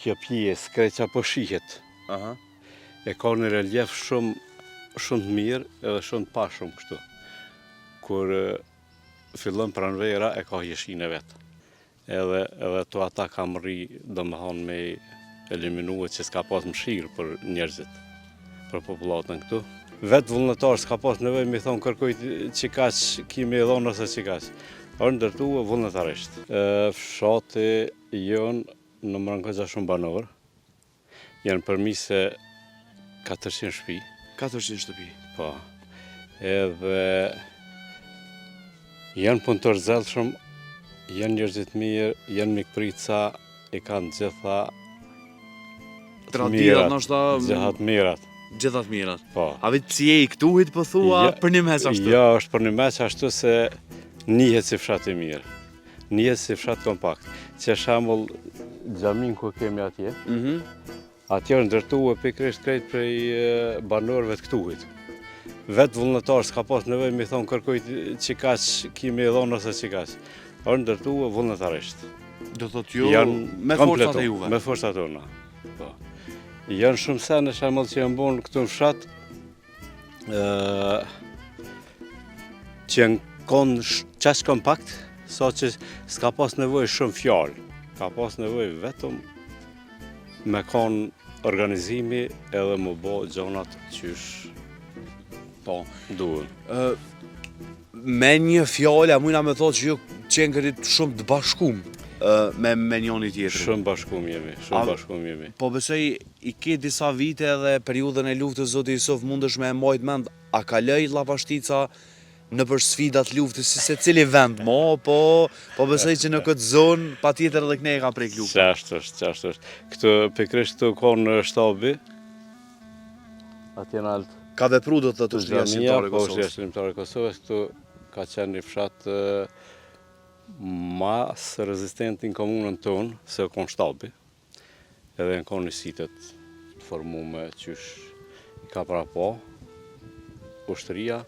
kjo pjesë, krejt që po shihet, e ka një relief shumë të mirë edhe shumë të pashëm kështu. Kur fillon pranvera e ka jeshin e vetë. Edhe to ata kam rri domethënë me eliminuar që s'ka pas mëshirë për njerëzit, për popullatën këtu. Vetë vullnetar s'ka pas nevojë me thonë kërkoj që kaq kimi e dhonë ose që kaq. Është ndërtuar vullnetarisht. Fshati jonë numëron ka shumë banor. Janë përmis se 400 shtëpi. 400 shtëpi. Po. Edhe janë punëtor zellshëm, janë njerëzit mirë, janë mikprica, i kanë gjitha traditat ndoshta gjithat mirat. Gjithat mirat. Po. A vetë pse je këtu po thua për një mes ashtu? Jo, është për një mes ashtu se njihet si fshat i mirë. Njihet si fshat kompakt. Që shembull xhamin ku kemi atje. Atje është ndërtuar pikërisht krejt prej banorëve të këtuit. Vetë vullnetar s'ka pas nevojë me thonë kërkoj që kaq kimi e dhonë ose që kaq. Është ndërtuar vullnetarisht. Do thotë jo me forcat e juve. Me forcat tona. Po. Janë shumë sene shembull që janë bën këtu në fshat që janë kon qaq kompakt, sa që s'ka pas nevojë shumë fjalë. Ka pas nevojë vetëm me kon organizimi edhe më bë gjonat qysh duhen. Me një fjalë, a mujna me thotë që ju qenë kërit shumë të bashkum me njëri tjetrin. Shumë bashkum jemi. Po besoj i ke disa vite edhe periudhën e luftës zoti Jusuf mundesh me e majt mend, a kaloi Llapashtica në për sfidat luftës si se cili vend po besoj që në këtë zonë patjetër edhe këne e ka prek lufta. Qashtë është. Këtë pikërisht këtu ka në shtabi. Atje në alt. Ka vepru do të Ushtria Shqiptare e Po, Kosovës. Ushtria Shqiptare e Kosovës, këtu ka qenë një fshat mas rezistenti në komunën tonë, se kon shtabi. Edhe në kon një sitet të formume qysh i ka pra po, ushtria.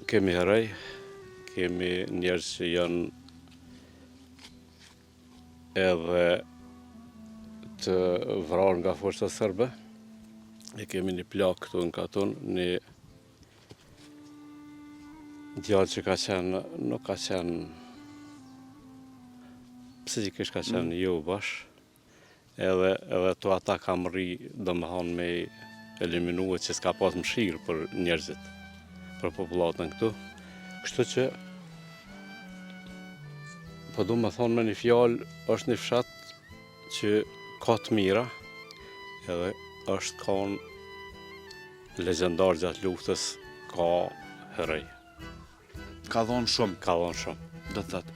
Kemi heroj, kemi njerëz që janë edhe të vrarë nga forca serbe. E kemi një plak këtu në Katon, një djallë që ka qenë, nuk ka qenë, psikisht ka qenë jo bash, edhe to ata kam rri domethënë me eliminuar që s'ka pas mëshirë për njerëzit, për popullatën këtu. Kështu që, po du me thonë me një fjalë, është një fshat që ka të mira, edhe është kanë legjendar gjatë luftës, ka heroj. Ka dhonë shumë. Do të thëtë.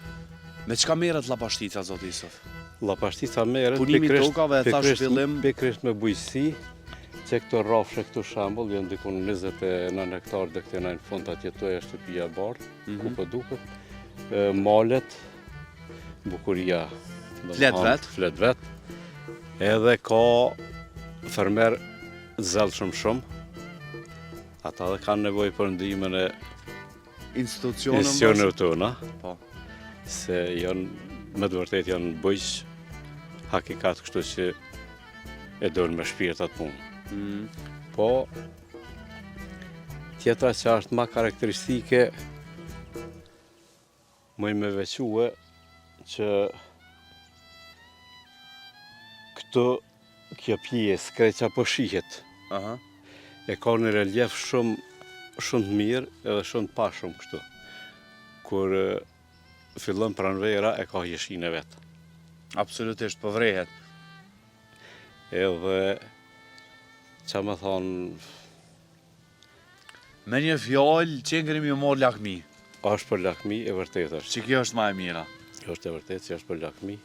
Me çka merret Llapashtica, zoti Jusuf? Llapashtica merret punimi tokave, thash fillim. Pikërisht me bujqësi, që këto rrafshe këtu shembull, janë diku 29 hektar dhe këtej në fund atje to është shtëpia e bardhë, ku po duket. Malet, bukuria. Flet vet. Edhe ka fermer zellshëm shumë. Ata dhe kanë nevojë për ndihmën e institucioneve tona. Po. Se janë, me të vërtet janë bujq, hakikat kështu që e dojnë me shpirt atë punë. Po, tjetra që është ma karakteristike, më i me veçue që kjo pjesë, krejt që po shihet, e ka një relief shumë të mirë edhe shumë të pashëm kështu. Kur fillon pranvera e ka jeshin e vetë. Absolutisht, po vrehet. Edhe, që më thonë... Me një fjallë, qenë më morë lakmi. është për lakmi, e vërtet është. Që kjo është ma e mira. Kjo është e vërtet që është për lakmi.